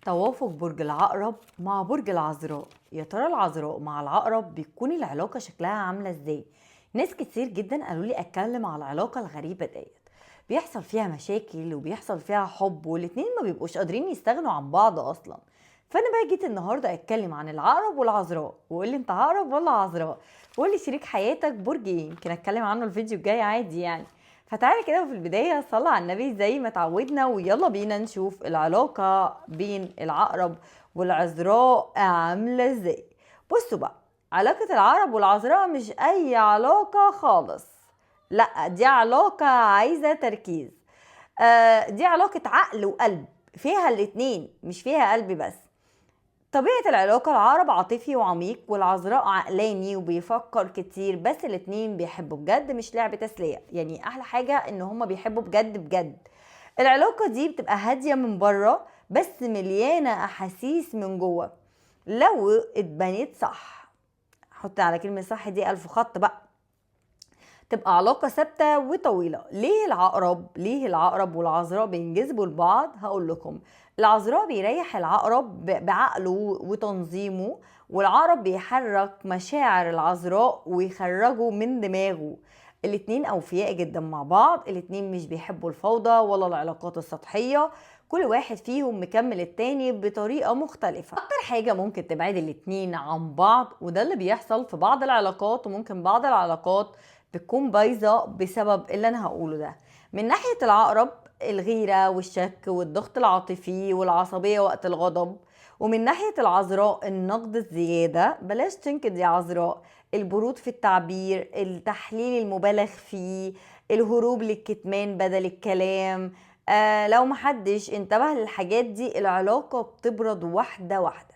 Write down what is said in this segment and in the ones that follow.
توافق برج العقرب مع برج العذراء. يا ترى العذراء مع العقرب بيكون العلاقة شكلها عاملة ازاي؟ ناس كتير جدا قالوا لي اتكلم على العلاقة الغريبة ديت. بيحصل فيها مشاكل وبيحصل فيها حب والاتنين ما بيبقوش قادرين يستغنوا عن بعض اصلا. فانا بقى جيت النهاردة اتكلم عن العقرب والعذراء، وقول لي انت عقرب ولا عذراء؟ وقول لي شريك حياتك برج ايه، يمكن اتكلم عنه الفيديو الجاي عادي يعني. فتعالى كده في البداية صلى على النبي زي ما تعودنا، ويلا بينا نشوف العلاقة بين العقرب والعذراء عاملة ازاي. بصوا بقى، علاقة العقرب والعذراء مش أي علاقة خالص، لا دي علاقة عايزة تركيز. دي علاقة عقل وقلب، فيها الاتنين مش فيها قلب بس. طبيعة العلاقة، العقرب عاطفي وعميق والعذراء عقلاني وبيفكر كتير، بس الاتنين بيحبوا بجد مش لعب تسلية. يعني احلى حاجة ان هما بيحبوا بجد بجد. العلاقة دي بتبقى هادية من بره بس مليانة احاسيس من جوه لو اتبنت صح. حط على كلمة صح دي 1000 خط بقى. تبقى علاقة ثابتة وطويلة. ليه العقرب والعذراء بينجذبوا لبعض؟ هقول لكم. العذراء بيريح العقرب بعقله وتنظيمه، والعقرب بيحرك مشاعر العذراء ويخرجه من دماغه. الاتنين أوفياء جدا مع بعض، الاتنين مش بيحبوا الفوضى ولا العلاقات السطحية. كل واحد فيهم مكمل التاني بطريقة مختلفة. أكتر حاجة ممكن تبعد الاتنين عن بعض، وده اللي بيحصل في بعض العلاقات، وممكن بعض العلاقات بتكون بايظه بسبب اللي انا هقوله ده. من ناحيه العقرب، الغيره والشك والضغط العاطفي والعصبيه وقت الغضب. ومن ناحيه العذراء، النقد الزياده، بلاش تنكد يا عذراء، البرود في التعبير، التحليل المبالغ فيه، الهروب للكتمان بدل الكلام. لو محدش انتبه للحاجات دي العلاقه بتبرد واحده واحده،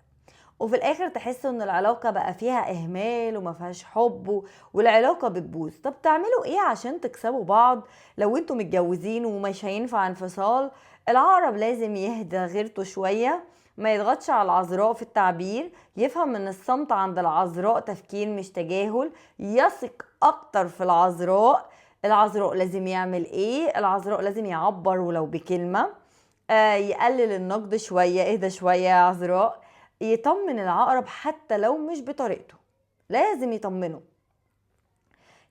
وفي الاخر تحسوا ان العلاقة بقى فيها اهمال وما فيهاش حب والعلاقة بتبوظ. طب تعملوا ايه عشان تكسبوا بعض لو انتوا متجوزين ومش هينفع انفصال؟ العقرب لازم يهدى غيرته شوية، ما يضغطش على العذراء في التعبير، يفهم ان الصمت عند العذراء تفكير مش تجاهل، يثق اكتر في العذراء. العذراء لازم يعمل ايه؟ العذراء لازم يعبر ولو بكلمة. يقلل النقد شوية، اهدى شوية يا عذراء. يطمن العقرب حتى لو مش بطريقته، لازم يطمنه.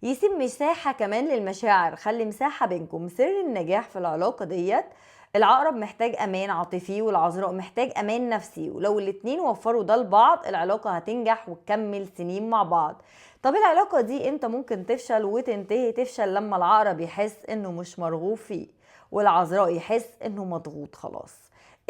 يسيب مساحة كمان للمشاعر، خلي مساحة بينكم. سر النجاح في العلاقة ديت، العقرب محتاج امان عاطفي والعذراء محتاج امان نفسي، ولو الاتنين وفروا ده لبعض العلاقة هتنجح وتكمل سنين مع بعض. طب العلاقة دي امتى ممكن تفشل وتنتهي؟ تفشل لما العقرب يحس انه مش مرغوب فيه، والعذراء يحس انه مضغوط خلاص،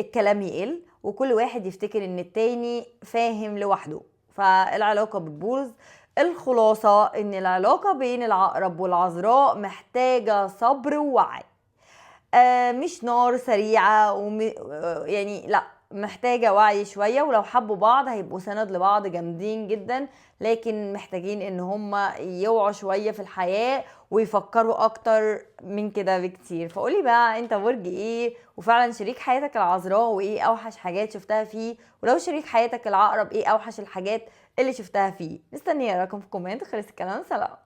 الكلام يقل وكل واحد يفتكر ان التاني فاهم لوحده، فالعلاقة بتبوظ. الخلاصة ان العلاقة بين العقرب والعذراء محتاجة صبر ووعي. مش نار سريعة يعني لا، محتاجة وعي شوية، ولو حبوا بعض هيبقوا سند لبعض جامدين جدا، لكن محتاجين ان هما يوعوا شوية في الحياة ويفكروا اكتر من كده بكتير. فقولي بقى انت برج ايه، وفعلا شريك حياتك العذراء وايه اوحش حاجات شفتها فيه؟ ولو شريك حياتك العقرب ايه اوحش الحاجات اللي شفتها فيه؟ مستنية رايكم في كومنت. خلص الكلام، سلام.